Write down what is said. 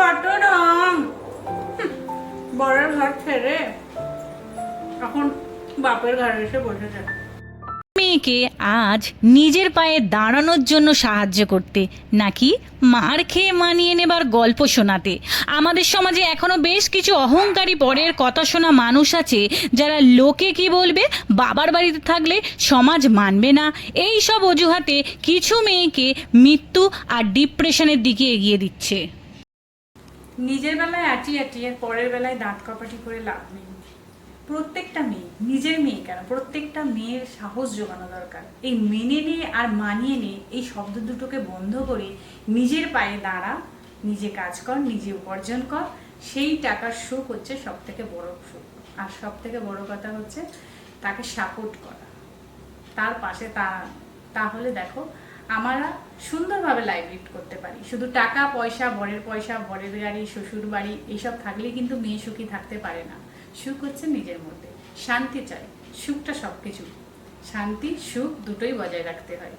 কত রং। বরের ঘর ছেড়ে এখন বাপের ঘরে এসে বসেছে। মেয়েকে আজ নিজের পায়ে দাঁড়ানোর জন্য সাহায্য করতে নাকি মার খেয়ে মানিয়ে নেবার গল্প শোনাতে। আমাদের সমাজে এখনো বেশ কিছু অহংকারী পরের কথা শোনা মানুষ আছে যারা লোকে কি বলবে, বাবার বাড়িতে থাকলে সমাজ মানবে না, এই সব অজুহাতে কিছু মেয়েকে মৃত্যু আর ডিপ্রেশনের দিকে এগিয়ে দিচ্ছে। নিজের বেলায় আটিয়ে আটিয়ে পরের বেলায় দাঁত কপাটি করে লাভ নেই। প্রত্যেকটা মেয়ে, নিজের মেয়ে কেন, প্রত্যেকটা মেয়ের সাহস জোগানো দরকার। এই মেনে নে আর মানিয়ে নে এই শব্দ দুটোকে বন্ধ করে নিজের পায়ে দাঁড়া, নিজে কাজ কর, নিজে উপার্জন কর। সেই টাকার সুখ হচ্ছে সব থেকে বড় সুখ। আর সব থেকে বড় কথা হচ্ছে তাকে সাপোর্ট করা, তার পাশে তাহলে দেখো আমরা সুন্দরভাবে লাইফ লিড করতে পারি। শুধু টাকা পয়সা, বরের গাড়ি, শ্বশুর বাড়ি এইসব থাকলেই কিন্তু মেয়ে সুখী থাকতে পারে না। সুখ হচ্ছে নিজের মধ্যে, শান্তি চাই। সুখটা সবকিছু, শান্তি সুখ দুটোই বজায় রাখতে হয়।